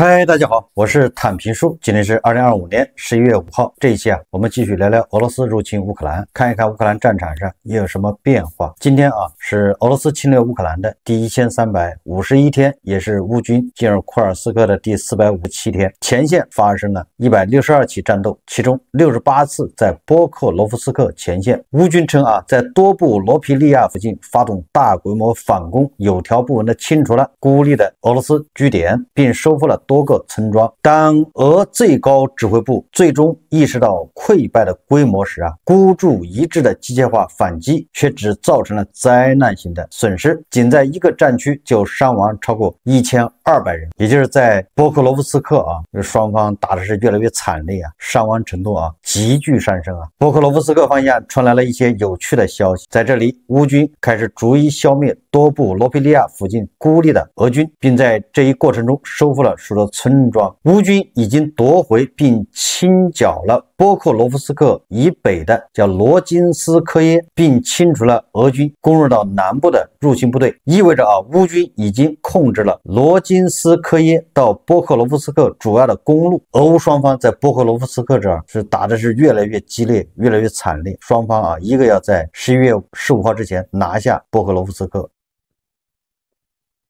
嗨，大家好，我是坦平叔。今天是2025年11月5号。这一期我们继续聊聊俄罗斯入侵乌克兰，看一看乌克兰战场上也有什么变化。今天是俄罗斯侵略乌克兰的第1351天，也是乌军进入库尔斯克的第457天。前线发生了162起战斗，其中68次在波克罗夫斯克前线。乌军称在多布罗皮利亚附近发动大规模反攻，有条不紊地清除了孤立的俄罗斯据点，并收复了多个村庄。当俄最高指挥部最终意识到溃败的规模时孤注一掷的机械化反击却只造成了灾难性的损失，仅在一个战区就伤亡超过1200人。也就是在波克罗夫斯克双方打的是越来越惨烈伤亡程度急剧上升波克罗夫斯克方向传来了一些有趣的消息，在这里乌军开始逐一消灭多布罗皮利亚附近孤立的俄军，并在这一过程中收复了许多村庄。乌军已经夺回并清剿了波克罗夫斯克以北的叫罗金斯科耶，并清除了俄军攻入到南部的入侵部队，意味着乌军已经控制了罗金斯科耶到波克罗夫斯克主要的公路。俄乌双方在波克罗夫斯克这儿是打的是越来越激烈，越来越惨烈，双方一个要在11月15号之前拿下波克罗夫斯克。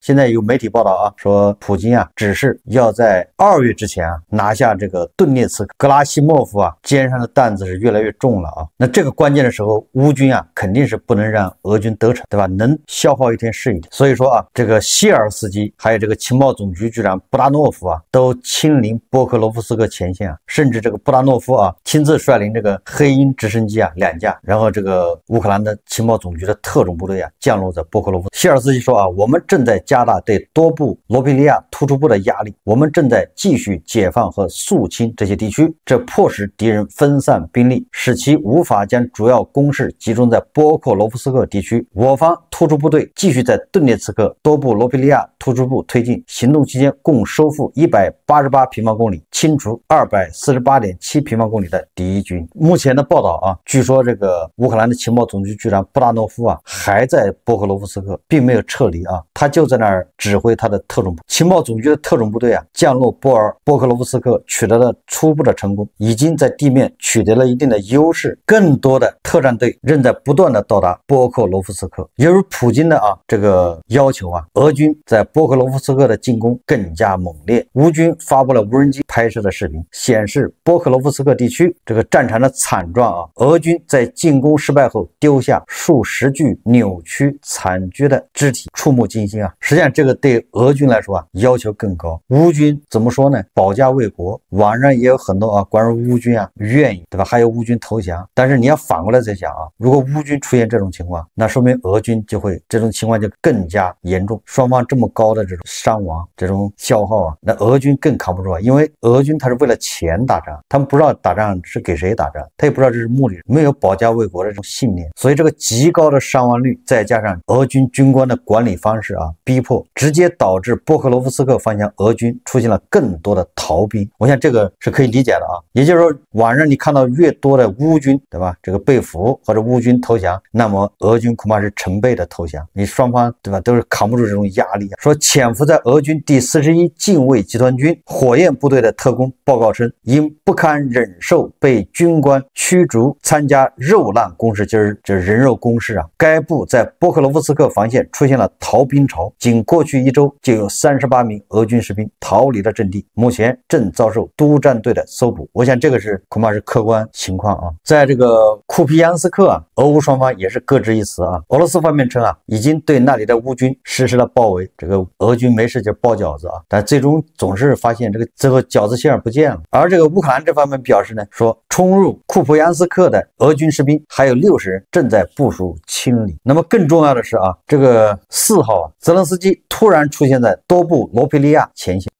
现在有媒体报道说普京只是要在2月之前拿下这个顿涅茨克。格拉西莫夫肩上的担子是越来越重了那这个关键的时候，乌军肯定是不能让俄军得逞，对吧？能消耗一天是一天。所以说这个谢尔斯基还有这个情报总局局长布达诺夫都亲临波克罗夫斯克前线甚至这个布达诺夫亲自率领这个黑鹰直升机2架，然后这个乌克兰的情报总局的特种部队降落在波克罗夫。谢尔斯基说我们正在加大对多布罗皮利亚突出部的压力，我们正在继续解放和肃清这些地区，这迫使敌人分散兵力，使其无法将主要攻势集中在波克罗夫斯克地区。我方突出部队继续在顿涅茨克多布罗皮利亚突出部推进，行动期间共收复188平方公里，清除248.7平方公里的敌军。目前的报道据说这个乌克兰的情报总局局长布达诺夫还在波克罗夫斯克，并没有撤离他就在那儿指挥他的特种部。情报总局的特种部队降落波克罗夫斯克，取得了初步的成功，已经在地面取得了一定的优势。更多的特战队仍在不断的到达波克罗夫斯克。由于普京的这个要求俄军在波克罗夫斯克的进攻更加猛烈。乌军发布了无人机拍摄的视频，显示波克罗夫斯克地区这个战场的惨状俄军在进攻失败后丢下数十具扭曲残缺的肢体，触目惊心实际上这个对俄军来说要求更高。乌军怎么说呢？保家卫国，网上也有很多关于乌军愿意，对吧？还有乌军投降。但是你要反过来再想如果乌军出现这种情况，那说明俄军就会这种情况就更加严重。双方这么高的这种伤亡，这种消耗那俄军更扛不住因为俄军他是为了钱打仗，他们不知道打仗是给谁打仗，他也不知道这是目的，没有保家卫国的这种信念。所以这个极高的伤亡率，再加上俄军军官的管理方式逼迫，直接导致波克罗夫斯克方向俄军出现了更多的逃兵。我想这个是可以理解的也就是说，网上你看到越多的乌军，对吧？这个被俘或者乌军投降，那么俄军恐怕是成倍的投降。你双方，对吧？都是扛不住这种压力说潜伏在俄军第41近卫集团军火焰部队的特工报告称，因不堪忍受被军官驱逐参加肉烂攻势，就是人肉攻势该部在波克罗夫斯克防线出现了逃兵潮，仅过去1周就有38名俄军士兵逃离了阵地，目前正遭受督战队的搜捕。我想这个是恐怕是客观情况在这个库皮扬斯克俄乌双方也是各执一词俄罗斯方面称已经对那里的乌军实施了包围，这个俄军没事就包饺子但最终总是发现最后饺子馅不见了。而这个乌克兰这方面表示呢，说冲入库皮扬斯克的俄军士兵还有60人正在部署清理。那么更重要的是这个4号泽连斯基突然出现在多布罗皮利亚前线。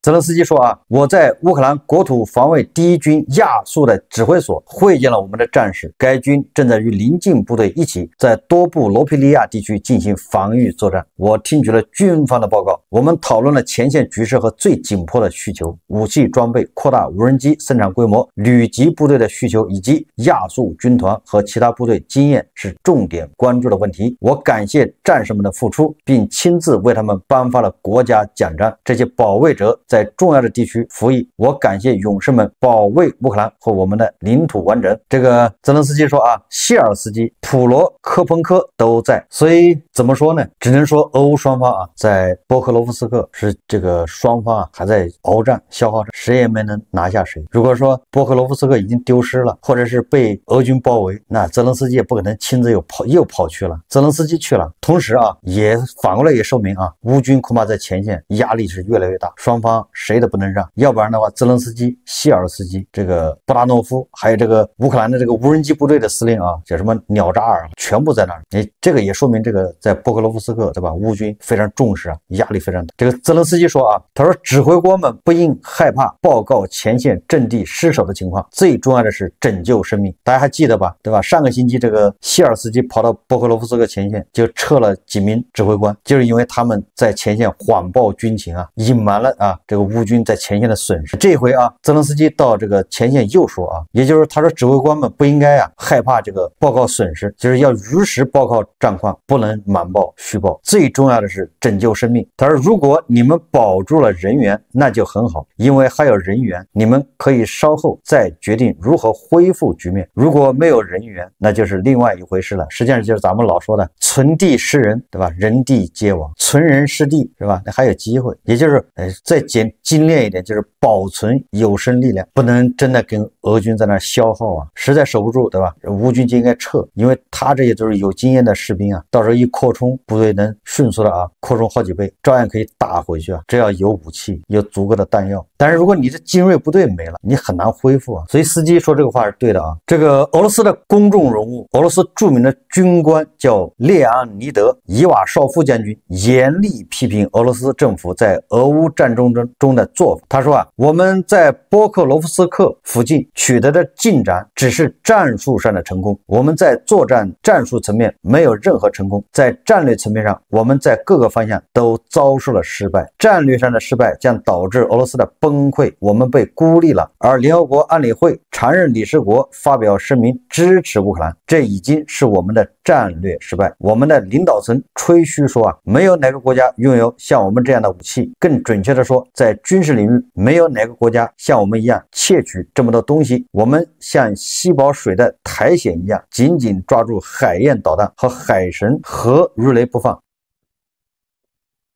泽连斯基说啊，我在乌克兰国土防卫第1军亚速的指挥所会见了我们的战士，该军正在与邻近部队一起在多部罗皮利亚地区进行防御作战。我听取了军方的报告，我们讨论了前线局势和最紧迫的需求，武器装备、扩大无人机生产规模、旅级部队的需求以及亚速军团和其他部队经验是重点关注的问题。我感谢战士们的付出，并亲自为他们颁发了国家奖章。这些保卫者在重要的地区服役，我感谢勇士们保卫乌克兰和我们的领土完整。这个泽连斯基说啊，谢尔斯基、普罗科彭科都在，所以怎么说呢？只能说俄乌双方啊，在波克罗夫斯克是这个双方啊还在鏖战、消耗战，谁也没能拿下谁。如果说波克罗夫斯克已经丢失了，或者是被俄军包围，那泽连斯基也不可能亲自又跑去了。泽连斯基去了，同时啊，也反过来也说明啊，乌军恐怕在前线压力是越来越大，双方谁都不能让，要不然的话，泽连斯基、谢尔斯基、这个布达诺夫，还有这个乌克兰的这个无人机部队的司令啊，叫什么鸟扎尔，全部在那儿。这个也说明这个在波克罗夫斯克，对吧？乌军非常重视啊，压力非常大。这个泽连斯基说啊，他说指挥官们不应害怕报告前线阵地失守的情况，最重要的是拯救生命。大家还记得吧？对吧？上个星期这个谢尔斯基跑到波克罗夫斯克前线，就撤了几名指挥官，就是因为他们在前线谎报军情啊，隐瞒了啊这个乌军在前线的损失。这回啊，泽连斯基到这个前线又说啊，也就是他说指挥官们不应该啊害怕这个报告损失，就是要如实报告战况，不能瞒报虚报。最重要的是拯救生命。他说，如果你们保住了人员，那就很好，因为还有人员，你们可以稍后再决定如何恢复局面。如果没有人员，那就是另外一回事了。实际上就是咱们老说的存地失人，对吧？人地皆亡，存人失地，是吧？那还有机会，也就是再精炼一点，就是保存有生力量，不能真的跟俄军在那消耗啊，实在守不住，对吧？乌军就应该撤，因为他这些都是有经验的士兵啊，到时候一扩充，部队能迅速的啊扩充好几倍，照样可以打回去啊。只要有武器，有足够的弹药。但是如果你的精锐部队没了，你很难恢复啊。所以司机说这个话是对的啊。这个俄罗斯的公众人物，俄罗斯著名的军官叫列昂尼德·伊瓦绍夫将军，严厉批评俄罗斯政府在俄乌战争中的做法。他说啊，我们在波克罗夫斯克附近取得的进展只是战术上的成功，我们在作战战术层面没有任何成功，在战略层面上，我们在各个方向都遭受了失败。战略上的失败将导致俄罗斯的崩溃，我们被孤立了。而联合国安理会常任理事国发表声明支持乌克兰，这已经是我们的战略失败。我们的领导层吹嘘说啊，没有哪个国家拥有像我们这样的武器，更准确的说，在军事领域，没有哪个国家像我们一样窃取这么多东西。我们像吸饱水的苔藓一样，紧紧抓住海燕导弹和海神核鱼雷不放。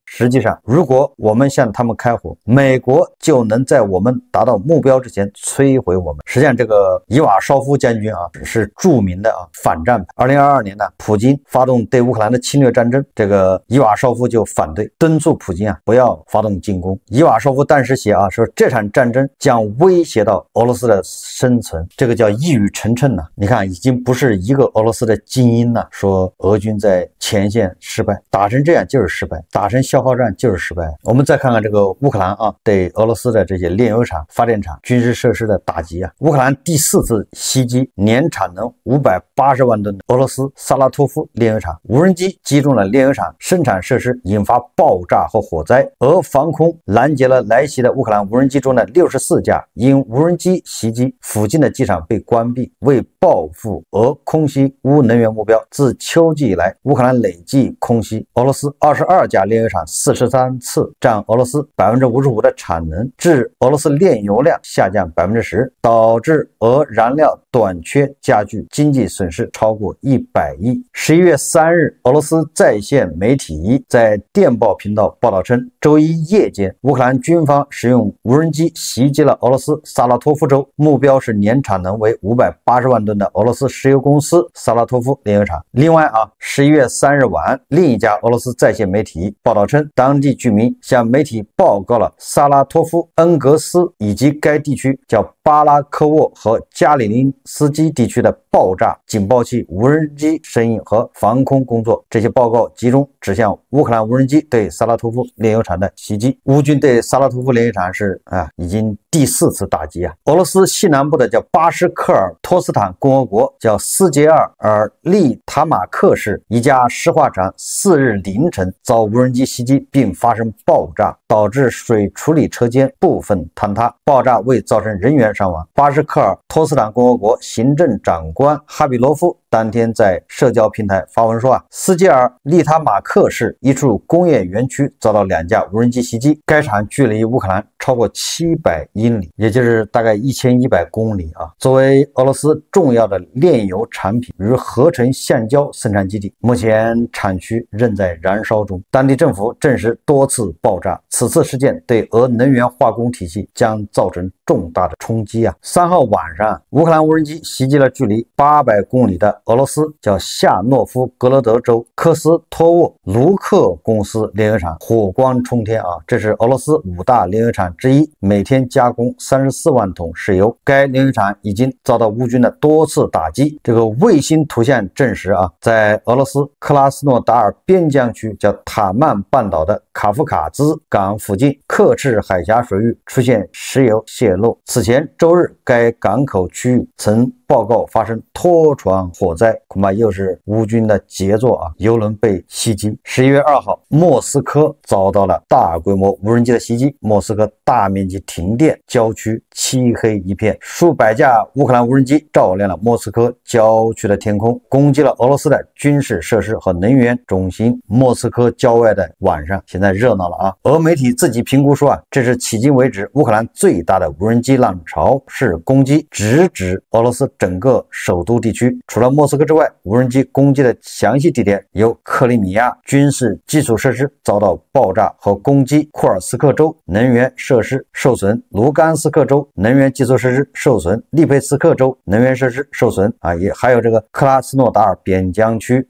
实际上，如果我们向他们开火，美国就能在我们达到目标之前摧毁我们。实际上，这个伊瓦绍夫将军啊，是著名的反战派。2022年呢，普京发动对乌克兰的侵略战争，这个伊瓦绍夫就反对，敦促普京啊不要发动进攻。伊瓦绍夫当时写啊，说这场战争将威胁到俄罗斯的生存，这个叫一语成谶呐。你看，已经不是一个俄罗斯的精英了，说俄军在前线失败，打成这样就是失败，打成消耗战就是失败。我们再看看这个乌克兰啊，对俄罗斯的这些炼油厂、发电厂、军事设施的打击啊。乌克兰第4次袭击年产能580万吨的俄罗斯萨拉托夫炼油厂，无人机击中了炼油厂生产设施，引发爆炸和火灾。俄防空拦截了来袭的乌克兰无人机中的64架，因无人机袭击，附近的机场被关闭。为报复俄空袭乌能源目标，自秋季以来，乌克兰累计空袭俄罗斯22架炼油厂43次，占俄罗斯55%的产能，致俄罗斯炼油量下降10%，导致俄燃料短缺加剧，经济损失超过100亿。11月3日，俄罗斯在线媒体在电报频道报道称，周一夜间，乌克兰军方使用无人机袭击了俄罗斯萨拉托夫州，目标是年产能为580万吨的俄罗斯石油公司萨拉托夫炼油厂。另外啊，11月3日晚，另一家俄罗斯在线媒体报道称，称，当地居民向媒体报告了萨拉托夫、恩格斯以及该地区叫巴拉科沃和加里宁斯基地区的爆炸、警报器、无人机声音和防空工作。这些报告集中指向乌克兰无人机对萨拉托夫炼油厂的袭击。乌军对萨拉托夫炼油厂是已经第4次打击啊。俄罗斯西南部的叫巴什克尔托斯坦共和国叫斯捷尔利塔马克市一家石化厂4日凌晨遭无人机袭击并发生爆炸，导致水处理车间部分坍塌，爆炸未造成人员伤亡。巴什克尔托斯坦共和国行政长官哈比罗夫当天在社交平台发文说斯捷尔利塔马克市一处工业园区遭到2架无人机袭击，该厂距离乌克兰超过700英里，也就是大概1100公里啊。作为俄罗斯重要的炼油产品与合成橡胶生产基地，目前产区仍在燃烧中。当地政府证实多次爆炸，此次事件对俄能源化工体系将造成重大的冲击啊。3号晚上，乌克兰无人机袭击了距离800公里的俄罗斯叫夏诺夫格罗德州科斯托沃卢克公司炼油厂，火光冲天啊！这是俄罗斯5大炼油厂之一，每天加工34万桶石油。该炼油厂已经遭到乌军的多次打击。这个卫星图像证实在俄罗斯克拉斯诺达尔边疆区叫塔曼半岛的卡夫卡兹港附近克赤海峡水域出现石油泄漏。此前周日，该港口区域曾报告发生拖船火灾，恐怕又是乌军的杰作啊！油轮被袭击。11月2号，莫斯科遭到了大规模无人机的袭击，莫斯科大面积停电，郊区漆黑一片，数百架乌克兰无人机照亮了莫斯科郊区的天空，攻击了俄罗斯的军事设施和能源中心。莫斯科郊外的晚上现在热闹了啊！俄媒体自己评估说这是迄今为止乌克兰最大的无人机浪潮式攻击，直指俄罗斯整个首都地区。除了莫斯科之外，无人机攻击的详细地点有克里米亚军事基础设施遭到爆炸和攻击，库尔斯克州能源设施受损，卢甘斯克州能源基础设施受损，利佩斯克州能源设施受损也还有这个克拉斯诺达尔边疆区。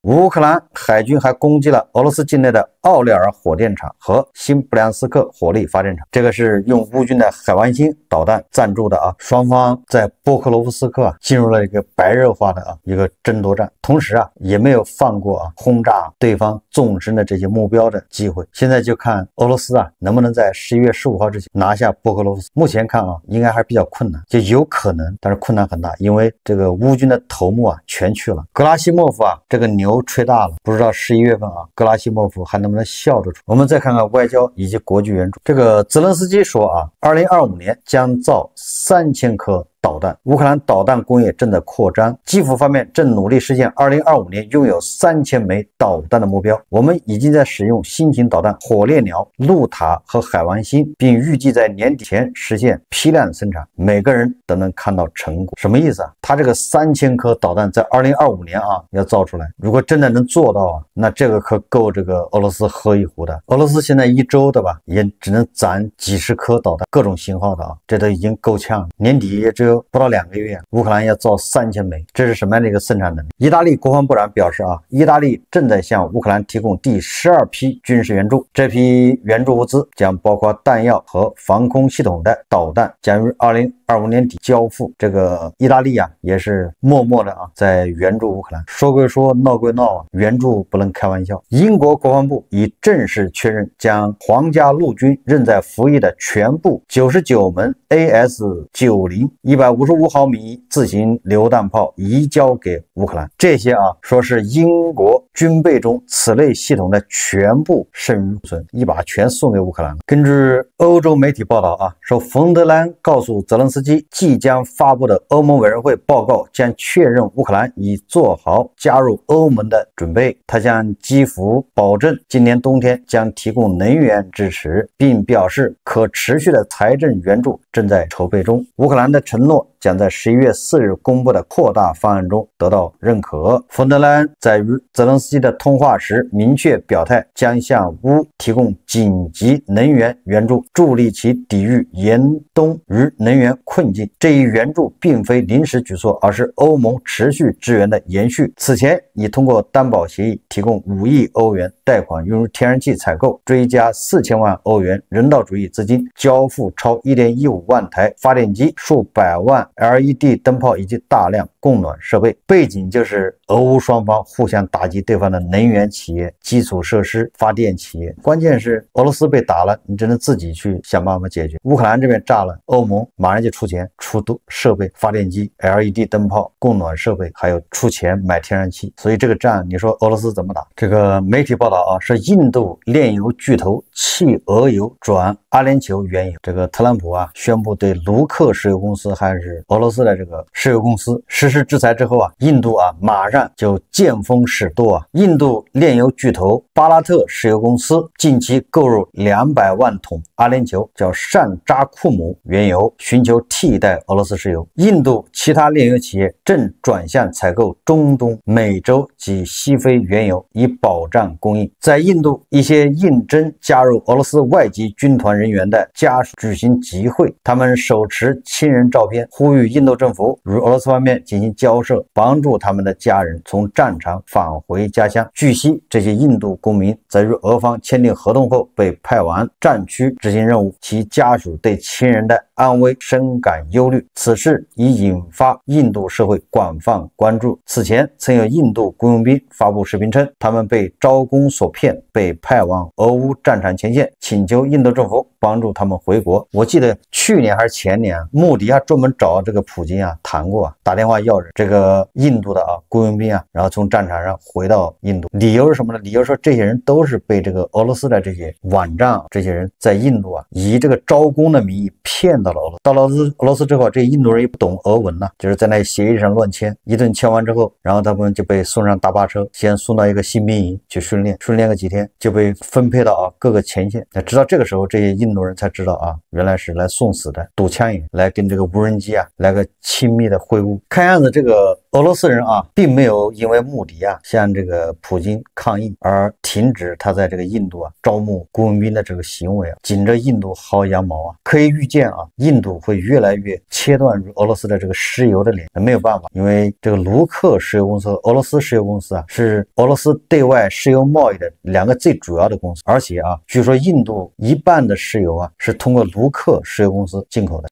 乌克兰海军还攻击了俄罗斯境内的奥列尔火电厂和新布良斯克火力发电厂，这个是用乌军的海王星导弹赞助的啊。双方在波克罗夫斯克进入了一个白热化的一个争夺战，同时也没有放过轰炸对方纵深的这些目标的机会。现在就看俄罗斯能不能在11月15号之前拿下波克罗夫斯克。目前看应该还是比较困难，就有可能，但是困难很大，因为这个乌军的头目全去了。格拉西莫夫这个牛吹大了，不知道11月份格拉西莫夫还能不能笑得出。我们再看看外交以及国际援助。这个泽连斯基说2025年将造3000颗导弹，乌克兰导弹工业正在扩张，基辅方面正努力实现2025年拥有3000枚导弹的目标。我们已经在使用新型导弹火烈鸟、路塔和海王星，并预计在年底前实现批量生产，每个人都能看到成果。什么意思他这个3000颗导弹在2025年要造出来，如果真的能做到那这个可够这个俄罗斯喝一壶的。俄罗斯现在一周也只能攒几十颗导弹，各种型号的这都已经够呛了。年底也只有不到2个月，乌克兰要造3000枚，这是什么样的一个生产能力？意大利国防部长表示意大利正在向乌克兰提供第12批军事援助，这批援助物资将包括弹药和防空系统的导弹，将于2025年底交付。这个意大利也是默默的在援助乌克兰。说归说，闹归闹援助不能开玩笑。英国国防部已正式确认将皇家陆军仍在服役的全部99门 AS90 155毫米自行榴弹炮移交给乌克兰。这些说是英国军备中此类系统的全部剩余存，一把全送给乌克兰了。根据欧洲媒体报道说冯德莱恩告诉泽连斯基，即将发布的欧盟委员会报告将确认乌克兰已做好加入欧盟的准备。他向基辅保证今年冬天将提供能源支持，并表示可持续的财政援助正在筹备中。乌克兰的承诺将在11月4日公布的扩大方案中得到认可。冯德莱恩在与泽连斯基的通话时明确表态，将向乌提供紧急能源援助，助力其抵御严冬与能源困境。这一援助并非临时举措，而是欧盟持续支援的延续。此前已通过担保协议提供5亿欧元贷款用于天然气采购，追加4000万欧元人道主义资金，交付超1.15万台发电机、数百万 LED 灯泡以及大量供暖设备。背景就是俄乌双方互相打击对方的能源企业、基础设施、发电企业。关键是俄罗斯被打了，你只能自己去想办法解决。乌克兰这边炸了，欧盟马上就出钱出设备、发电机、LED 灯泡、供暖设备，还有出钱买天然气。所以这个战，你说俄罗斯怎么打？这个媒体报道啊，是印度炼油巨头弃俄油转阿联酋原油。这个特朗普啊宣布对卢克石油公司还是俄罗斯的这个石油公司实施制裁之后啊，印度啊马上就见风使舵啊。印度炼油巨头巴拉特石油公司近期购入200万桶阿联酋叫善扎库姆原油，寻求替代俄罗斯石油。印度其他炼油企业正转向采购中东、美洲及西非原油，以保障供应。在印度，一些应征加入俄罗斯外籍军团人员的家属举行集会，他们手持亲人照片，呼吁印度政府与俄罗斯方面进行交涉，帮助他们的家人从战场返回家乡。据悉，这些印度公民在与俄方签订合同后被派往战区执行任务，其家属对亲人的安危深感忧虑。此事已引发印度社会广泛关注。此前曾有印度雇佣兵发布视频称，他们被招工所骗，被派往俄乌战场前线，请求印度政府帮助他们回国。我记得去年还是前年，穆迪还专门找这个普京啊谈过，打电话要这个印度的雇佣兵啊，然后从战场上回到印度。理由是什么呢？理由说这些人都是被这个俄罗斯的这些网站，这些人在印度以这个招工的名义骗到了俄罗斯。到了俄罗斯之后，这印度人也不懂俄文呢，就是在那协议上乱签，一顿签完之后，然后他们就被送上大巴车，先送到一个新兵营去训练个几天，就被分配到各个前线。直到这个时候，这些印度人才知道原来是来送死的，堵枪营，来跟这个无人机来个亲密的会晤。看样子这个俄罗斯人并没有因为穆迪向这个普京抗议而停止他在这个印度招募雇佣兵的这个行为紧着印度薅羊毛可以预见印度会越来越切断与俄罗斯的这个石油的联系。没有办法，因为这个卢克石油公司和俄罗斯石油公司是俄罗斯对外石油贸易的2个最主要的公司，而且据说印度一半的石油是通过卢克石油公司进口的。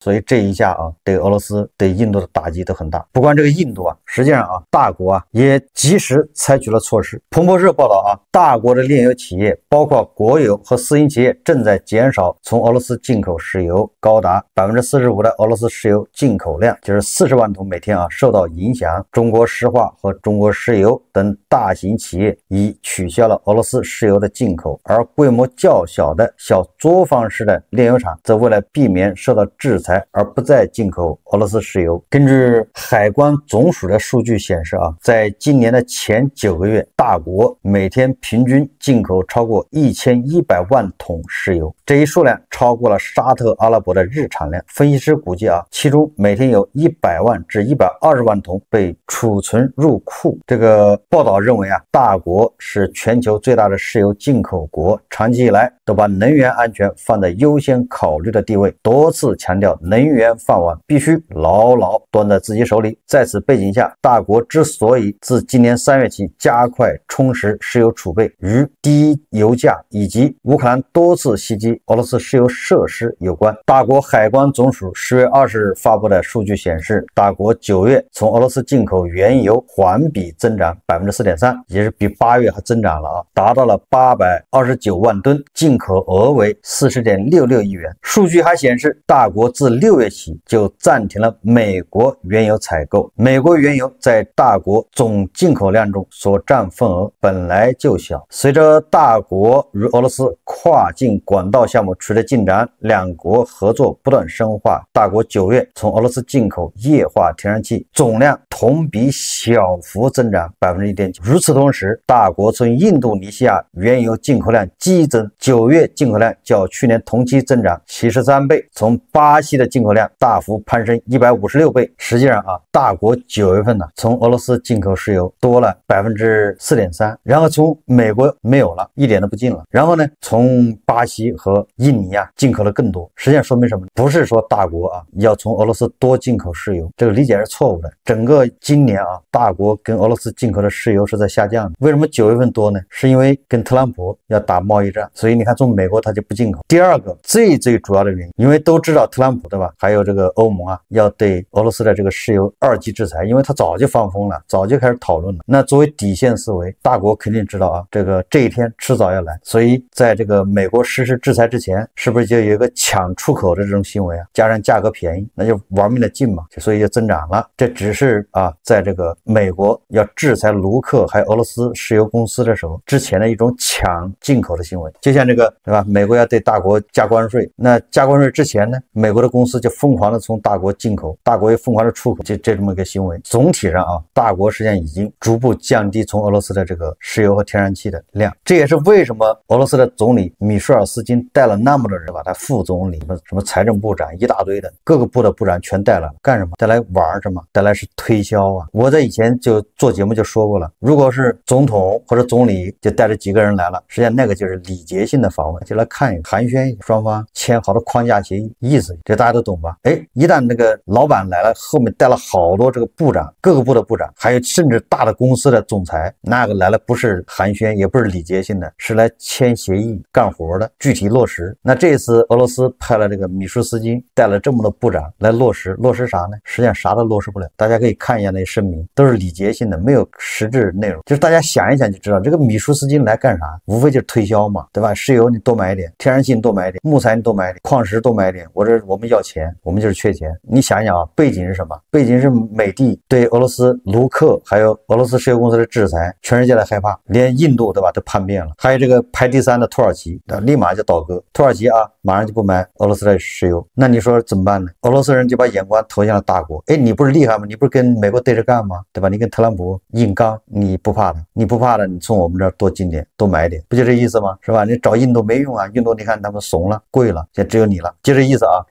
所以这一下对俄罗斯、对印度的打击都很大。不光这个印度实际上大国也及时采取了措施。彭博社报道大国的炼油企业，包括国有和私营企业，正在减少从俄罗斯进口石油，高达45%的俄罗斯石油进口量，就是40万桶每天受到影响。中国石化和中国石油等大型企业已取消了俄罗斯石油的进口，而规模较小的小作坊式的炼油厂则为了避免受到制裁而不再进口俄罗斯石油。根据海关总署的数据显示在今年的前9个月，大国每天平均进口超过1100万桶石油，这一数量超过了沙特阿拉伯的日产量。分析师估计其中每天有100万至120万桶被储存入库。这个报道认为大国是全球最大的石油进口国，长期以来都把能源安全放在优先考虑的地位，多次强调能源饭碗必须牢牢端在自己手里。在此背景下，大国之所以自今年3月起加快充实石油储备，与低油价以及乌克兰多次袭击俄罗斯石油设施有关。大国海关总署10月20日发布的数据显示，大国9月从俄罗斯进口原油环比增长 4.3%， 也是比8月还增长了达到了829万吨，进口额为 40.66 亿元。数据还显示，大国自6月起就暂停了美国原油采购。美国原油在大国总进口量中所占份额本来就小，随着大国与俄罗斯跨境管道项目取得进展，两国合作不断深化，大国9月从俄罗斯进口液化天然气总量同比小幅增长 1.9%。 与此同时，大国从印度尼西亚原油进口量激增，9月进口量较去年同期增长73倍，从巴西的的进口量大幅攀升156倍。实际上啊，大国9月份呢，从俄罗斯进口石油多了4.3%，然后从美国没有了，一点都不进了。然后呢，从巴西和印尼啊进口了更多。实际上说明什么？不是说大国啊要从俄罗斯多进口石油，这个理解是错误的。整个今年啊，大国跟俄罗斯进口的石油是在下降的。为什么9月份多呢？是因为跟特朗普要打贸易战，所以你看从美国他就不进口。第二个最主要的原因，因为都知道特朗普对吧？还有这个欧盟啊，要对俄罗斯的这个石油2级制裁，因为他早就放风了，早就开始讨论了。那作为底线思维，大国肯定知道啊，这一天迟早要来，所以在这个美国实施制裁之前，是不是就有一个抢出口的这种行为啊？加上价格便宜，那就玩命的进嘛，所以就增长了。这只是啊，在这个美国要制裁卢克还有俄罗斯石油公司的时候，之前的一种抢进口的行为。就像这个对吧？美国要对大国加关税，那加关税之前呢，美国的公司就疯狂的从大国进口，大国也疯狂的出口，这么一个行为。总体上啊，大国实际上已经逐步降低从俄罗斯的这个石油和天然气的量。这也是为什么俄罗斯的总理米舒尔斯金带了那么多人吧，他副总理什么财政部长一大堆的，各个部的部长全带了，干什么？带来玩什么？带来是推销啊！我在以前就做节目就说过了，如果是总统或者总理就带着几个人来了，实际上那个就是礼节性的访问，就来看一个寒暄一下，双方签好的框架协议，意思这大家都懂吧？哎，一旦那个老板来了，后面带了好多这个部长，各个部的部长，还有甚至大的公司的总裁，那个来了不是寒暄，也不是礼节性的，是来签协议干活的，具体落实。那这次俄罗斯派了这个米舒斯金带了这么多部长来落实啥呢？实际上啥都落实不了。大家可以看一下那声明，都是礼节性的，没有实质内容。就是大家想一想就知道，这个米舒斯金来干啥？无非就是推销嘛，对吧？石油你多买一点，天然气你多买一点，木材你多买一点，矿石多买一点。我们要钱，我们就是缺钱。你想一想啊，背景是什么？背景是美帝对俄罗斯卢克还有俄罗斯石油公司的制裁，全世界的害怕，连印度对吧都叛变了，还有这个排第3的土耳其立马就倒戈，土耳其啊马上就不买俄罗斯的石油。那你说怎么办呢？俄罗斯人就把眼光投向了大国。哎，你不是厉害吗？你不是跟美国对着干吗？对吧？你跟特朗普硬刚，你不怕的，你从我们这儿多进点，多买点，不就这意思吗？是吧？你找印度没用啊，印度你看他们怂了，贵了，现在只有你了，就这意思啊。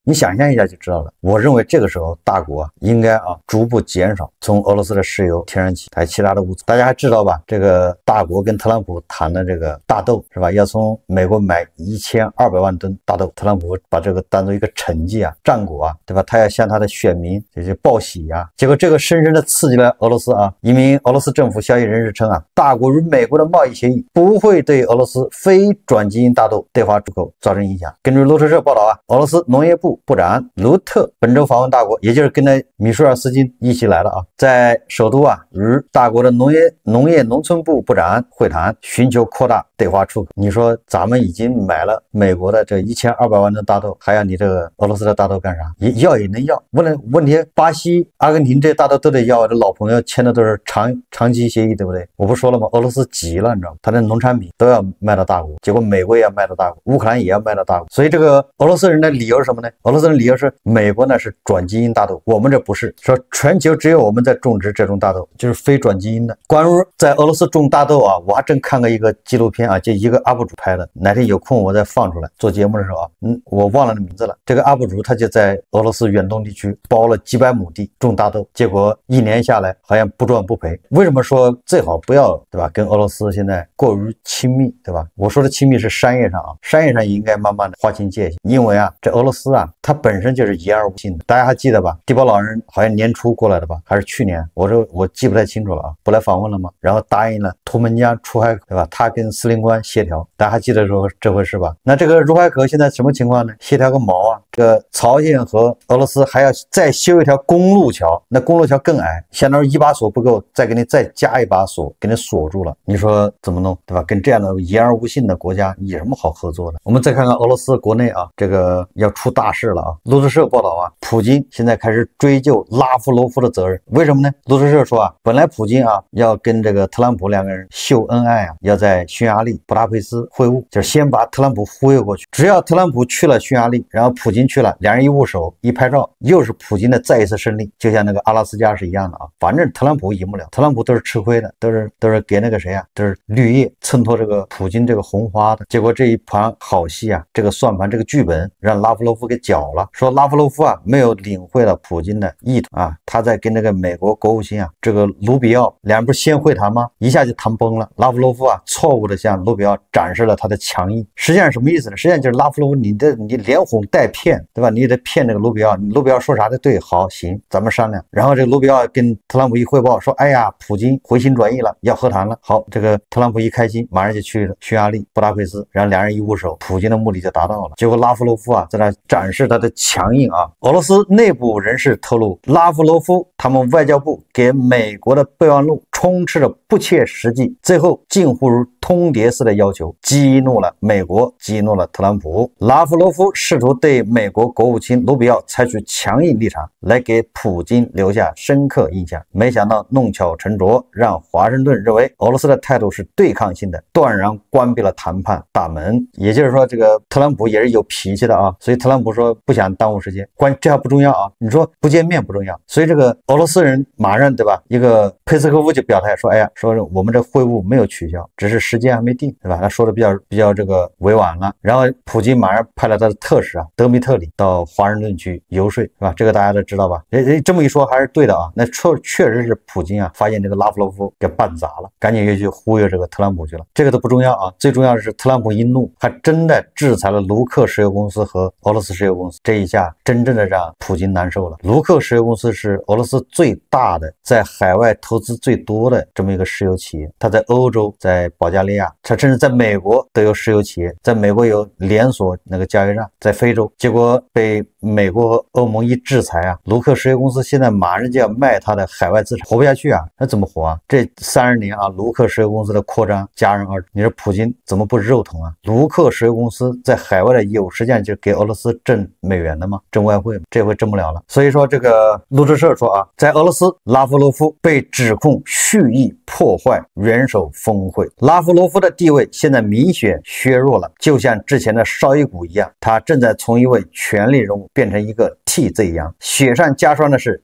你想象一下就知道了。我认为这个时候大国啊应该啊逐步减少从俄罗斯的石油、天然气还有其他的物资。大家还知道吧？这个大国跟特朗普谈的这个大豆是吧？要从美国买1200万吨大豆，特朗普把这个当做一个成绩啊、战果啊，对吧？他要向他的选民这些报喜啊。结果这个深深的刺激了俄罗斯啊。一名俄罗斯政府消息人士称啊，大国与美国的贸易协议不会对俄罗斯非转基因大豆对华出口造成影响。根据路透社报道啊，俄罗斯农业部部长卢特本周访问大国，也就是跟着米舒尔斯金一起来了啊，在首都啊与大国的农业农村部部长会谈，寻求扩大对华出口。你说咱们已经买了美国的这1200万吨大豆，还要你这个俄罗斯的大豆干啥？要也能要。问题巴西、阿根廷这些大豆都得要，这老朋友签的都是长期协议，对不对？我不说了吗？俄罗斯急了，你知道吗？他的农产品都要卖到大国，结果美国也要卖到大国，乌克兰也要卖到大国。所以这个俄罗斯人的理由是什么呢？俄罗斯人理由是美国呢是转基因大豆，我们这不是，说全球只有我们在种植这种大豆，就是非转基因的。关于在俄罗斯种大豆啊，我还真看过一个纪录片啊，就一个 UP 主拍的，哪天有空我再放出来。做节目的时候啊，我忘了那名字了。这个 UP 主他就在俄罗斯远东地区包了几百亩地种大豆，结果1年下来好像不赚不赔。为什么说最好不要对吧？跟俄罗斯现在过于亲密，对吧？我说的亲密是商业上啊，商业上也应该慢慢的划清界限，因为啊，这俄罗斯啊，它本身就是言而无信的。大家还记得吧？地保老人好像年初过来的吧，还是去年？我记不太清楚了啊，不来访问了吗？然后答应了图们江出海口，对吧？他跟司令官协调，大家还记得说这回事吧？那这个入海口现在什么情况呢？协调个毛啊！这个朝鲜和俄罗斯还要再修一条公路桥，那公路桥更矮，相当于一把锁不够，再给你再加一把锁，给你锁住了。你说怎么弄，对吧？跟这样的言而无信的国家有什么好合作的？我们再看看俄罗斯国内啊，这个要出大事。事了啊！路透社报道啊，普京现在开始追究拉夫罗夫的责任，为什么呢？路透社说啊，本来普京啊要跟这个特朗普两个人秀恩爱啊，要在匈牙利布达佩斯会晤，就是先把特朗普忽悠过去。只要特朗普去了匈牙利，然后普京去了，两人一握手一拍照，又是普京的再一次胜利，就像那个阿拉斯加是一样的啊。反正特朗普赢不了，特朗普都是吃亏的，都是给那个谁啊，都是绿叶衬托这个普京这个红花的。结果这一盘好戏啊，这个算盘这个剧本让拉夫罗夫给搅了，说拉夫罗夫啊没有领会了普京的意图啊，他在跟那个美国国务卿啊这个卢比奥两人不是先会谈吗？一下就谈崩了。拉夫罗夫啊错误的向卢比奥展示了他的强硬，实际上什么意思呢？实际上就是拉夫罗夫你连哄带骗，对吧？你得骗这个卢比奥，卢比奥说啥的对，好行，咱们商量。然后这个卢比奥跟特朗普一汇报说，哎呀，普京回心转意了，要和谈了。好，这个特朗普一开心，马上就去了匈牙利布达佩斯，然后两人一握手，普京的目的就达到了。结果拉夫罗夫啊在那展示他的强硬啊。俄罗斯内部人士透露，拉夫罗夫他们外交部给美国的备忘录充斥着不切实际，最后近乎如通牒式的要求，激怒了美国，激怒了特朗普。拉夫罗夫试图对美国国务卿卢比奥采取强硬立场，来给普京留下深刻印象。没想到弄巧成拙，让华盛顿认为俄罗斯的态度是对抗性的，断然关闭了谈判大门。也就是说，这个特朗普也是有脾气的啊，所以特朗普说不想耽误时间，这还不重要啊，你说不见面不重要。所以这个俄罗斯人马上对吧，一个佩斯科夫就表态说，哎呀，说我们这会晤没有取消，只是时间还没定，对吧？他说的比较这个委婉了。然后普京马上派了他的特使啊德米特里到华盛顿去游说，是吧？这个大家都知道吧？这么一说还是对的啊。那确实是普京啊发现这个拉夫罗夫给办砸了，赶紧又去忽悠这个特朗普去了。这个都不重要啊，最重要的是特朗普一怒，还真的制裁了卢克石油公司和俄罗斯石油公司，这一下真正的让普京难受了。卢克石油公司是俄罗斯最大的在海外投资最多的这么一个石油企业，它在欧洲，在保加利亚，它甚至在美国都有石油企业，在美国有连锁那个加油站，在非洲，结果被美国和欧盟一制裁啊，卢克石油公司现在马上就要卖它的海外资产，活不下去啊，那怎么活啊？这30年啊，卢克石油公司的扩张戛然而止，你说普京怎么不肉疼啊？卢克石油公司在海外的业务实际上就给俄罗斯挣美元的嘛，挣外汇，这回挣不了了。所以说这个路透社说啊，在俄罗斯拉夫罗夫被指控蓄意破坏元首峰会，拉夫罗夫的地位现在明显削弱了，就像之前的绍伊古一样，他正在从一位权力人物变成一个替罪羊。雪上加霜的是，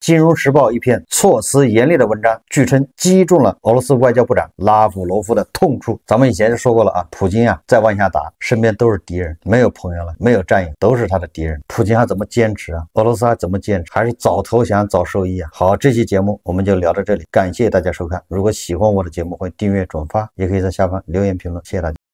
金融时报一篇措辞严厉的文章，据称击中了俄罗斯外交部长拉夫罗夫的痛处。咱们以前就说过了啊，普京啊再往下打，身边都是敌人，没有朋友了，没有战友，都是他的敌人。普京还怎么坚持啊？俄罗斯还怎么坚持？还是早投降早受益啊？好，这期节目我们就聊到这里，感谢大家收看。如果喜欢我的节目，欢迎订阅转发，也可以在下方留言评论，谢谢大家。